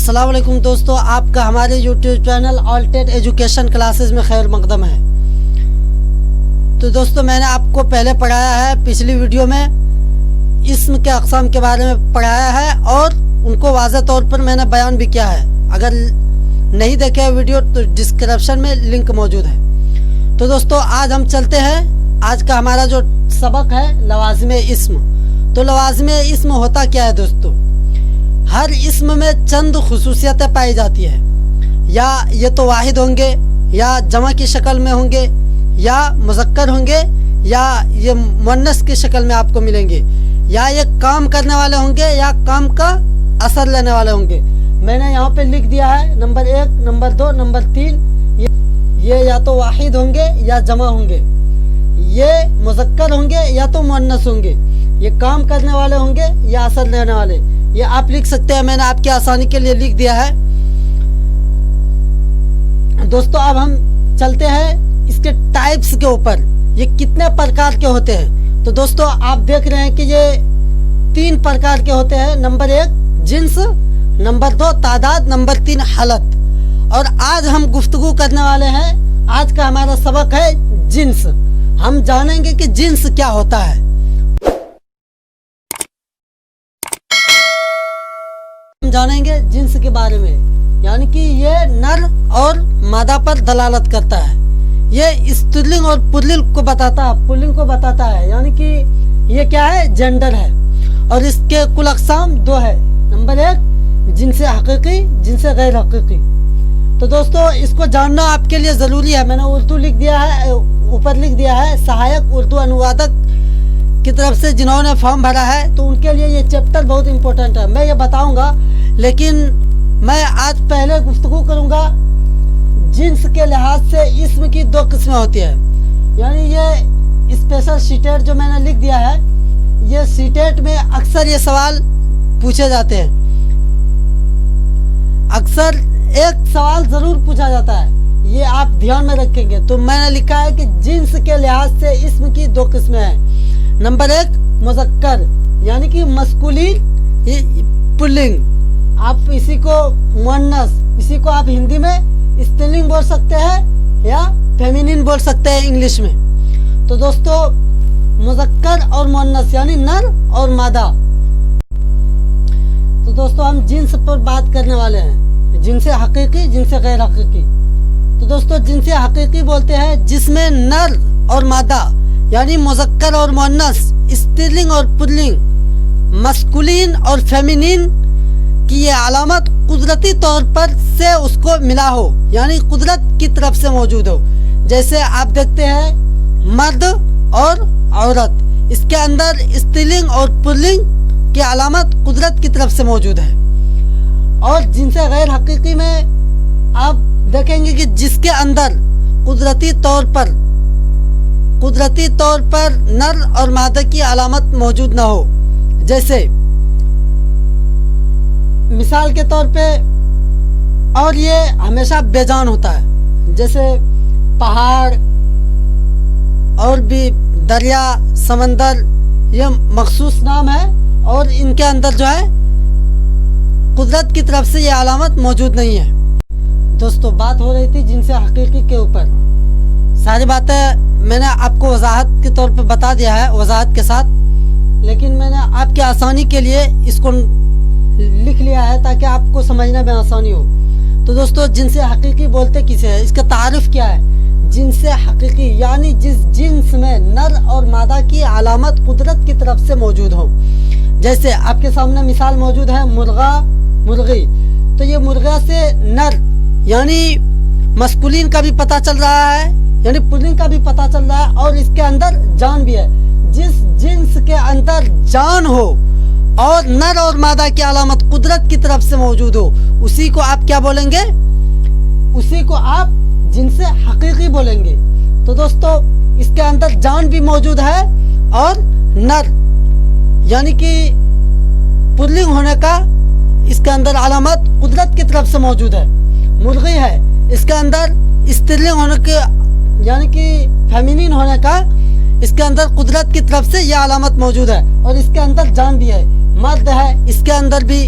السلام علیکم دوستو، آپ کا ہمارے یوٹیوب چینل آلٹیٹ ایجوکیشن کلاسز میں خیر مقدم ہے۔ تو دوستو، میں نے آپ کو پہلے پڑھایا ہے، پچھلی ویڈیو میں اسم کے اقسام کے بارے میں پڑھایا ہے اور ان کو واضح طور پر میں نے بیان بھی کیا ہے۔ اگر نہیں دیکھے ویڈیو تو ڈسکرپشن میں لنک موجود ہے۔ تو دوستو، آج ہم چلتے ہیں، آج کا ہمارا جو سبق ہے لوازم اسم۔ تو لوازم اسم ہوتا کیا ہے دوستو؟ ہر اسم میں چند خصوصیتیں پائی جاتی ہے، یا یہ تو واحد ہوں گے، یا جمع کی شکل میں ہوں گے، یا مذکر ہوں گے، یا یہ مؤنث کی شکل میں آپ کو ملیں گے، یا یہ کام کرنے والے ہوں گے، یا کام کا اثر لینے والے ہوں گے۔ میں نے یہاں پہ لکھ دیا ہے نمبر 1، نمبر 2، نمبر 3، یہ یا تو واحد ہوں گے یا جمع ہوں گے، یہ مذکر ہوں گے یا تو مؤنث ہوں گے، یہ کام کرنے والے ہوں گے یا اثر لینے والے۔ یہ آپ لکھ سکتے ہیں، میں نے آپ کی آسانی کے لیے لکھ دیا ہے۔ دوستو، اب ہم چلتے ہیں اس کے ٹائپس کے اوپر، یہ کتنے پرکار کے ہوتے ہیں۔ تو دوستو، آپ دیکھ رہے ہیں کہ یہ 3 پرکار کے ہوتے ہیں۔ نمبر 1 جنس، نمبر 2 تعداد، نمبر 3 حالت۔ اور آج ہم گفتگو کرنے والے ہیں، آج کا ہمارا سبق ہے جنس۔ ہم جانیں گے کہ جنس کیا ہوتا ہے۔ ہم جانیں گے جنس کے بارے میں، یعنی کہ یہ نر اور مادہ پر دلالت کرتا ہے۔ یہ استرلنگ اور پلنگ کو بتاتا ہے، پلنگ کو بتاتا ہے، یعنی کہ یہ کیا ہے؟ جینڈر ہے۔ اور اس کے کل اقسام 2 ہے۔ نمبر 1 جنس حقیقی، جنس غیر حقیقی۔ تو دوستو، اس کو جاننا آپ کے لیے ضروری ہے۔ میں نے اردو لکھ دیا ہے، اوپر لکھ دیا ہے سہایک اردو انوادک کی طرف سے جنہوں نے فارم بھرا ہے، تو ان کے لیے یہ چیپٹر بہت امپورٹنٹ ہے۔ میں یہ بتاؤں گا، لیکن میں آج پہلے گفتگو کروں گا جنس کے لحاظ سے اسم کی 2 قسمیں ہوتی ہیں۔ یعنی یہ اسپیشل سیٹیٹ جو میں نے لکھ دیا ہے، یہ سیٹیٹ میں اکثر یہ سوال پوچھے جاتے ہیں۔ اکثر ایک سوال ضرور پوچھا جاتا ہے، یہ آپ دھیان میں رکھیں گے۔ تو میں نے لکھا ہے کہ جنس کے لحاظ سے اسم کی 2 قسمیں ہیں۔ نمبر 1 مذکر، یعنی کہ مسکولین پلنگ، آپ اسی کو مؤنث، اسی کو آپ ہندی میں استرلنگ بول سکتے ہیں یا فیمینین بول سکتے ہیں انگلش میں۔ تو دوستو، مذکر اور مؤنث یعنی نر اور مادہ۔ تو دوستو، ہم جنس پر بات کرنے والے ہیں، جنس حقیقی، جنس غیر حقیقی۔ تو دوستو، جنس حقیقی بولتے ہیں جس میں نر اور مادہ یعنی مذکر اور مؤنث، استرلنگ اور پلنگ، مسکولین اور فیمینین کی یہ علامت قدرتی طور پر سے اس کو ملا ہو، یعنی قدرت کی طرف سے موجود ہو۔ جیسے آپ دیکھتے ہیں مرد اور عورت، اس کے اندر استرلنگ اور پلنگ کی علامت قدرت کی طرف سے موجود ہے۔ اور جنس غیر حقیقی میں آپ دیکھیں گے کہ جس کے اندر قدرتی طور پر نر اور مادہ کی علامت موجود نہ ہو۔ جیسے مثال کے طور پہ، اور یہ ہمیشہ بے جان ہوتا ہے، جیسے پہاڑ اور بھی دریا، سمندر، یہ مخصوص نام ہے اور ان کے اندر جو ہے قدرت کی طرف سے یہ علامت موجود نہیں ہے۔ دوستو، بات ہو رہی تھی جنس حقیقی کے اوپر۔ ساری باتیں میں نے آپ کو وضاحت کے طور پہ بتا دیا ہے، وضاحت کے ساتھ، لیکن میں نے آپ کی آسانی کے لیے اس کو لکھ لیا ہے تاکہ آپ کو سمجھنے میں آسانی ہو۔ تو دوستو، جنس حقیقی بولتے کسے ہیں؟ اس کا تعارف کیا ہے؟ جنس حقیقی یعنی جس جنس میں نر اور مادہ کی علامت قدرت کی طرف سے موجود ہو۔ جیسے آپ کے سامنے مثال موجود ہے مرغا، مرغی۔ تو یہ مرغا سے نر یعنی مسکولین کا بھی پتہ چل رہا ہے، یعنی پلنگ کا بھی پتہ چل رہا ہے، اور اس کے اندر جان بھی ہے۔ جس جنس کے اندر جان ہو اور نر اور مادہ کی علامت قدرت کی طرف سے موجود ہو، اسی کو آپ کیا بولیں گے؟ اسی کو آپ جنس حقیقی بولیں گے۔ تو دوستو، اس کے اندر جان بھی موجود ہے اور نر یعنی کہ پلنگ ہونے کا اس کے اندر علامت قدرت کی طرف سے موجود ہے۔ مرغی ہے، اس کے اندر استرلنگ ہونے کے یعنی کہ فیمینین ہونے کا اس کے اندر قدرت کی طرف سے یہ علامت موجود ہے، اور اس کے اندر جان بھی ہے۔ مرد ہے، اس کے اندر بھی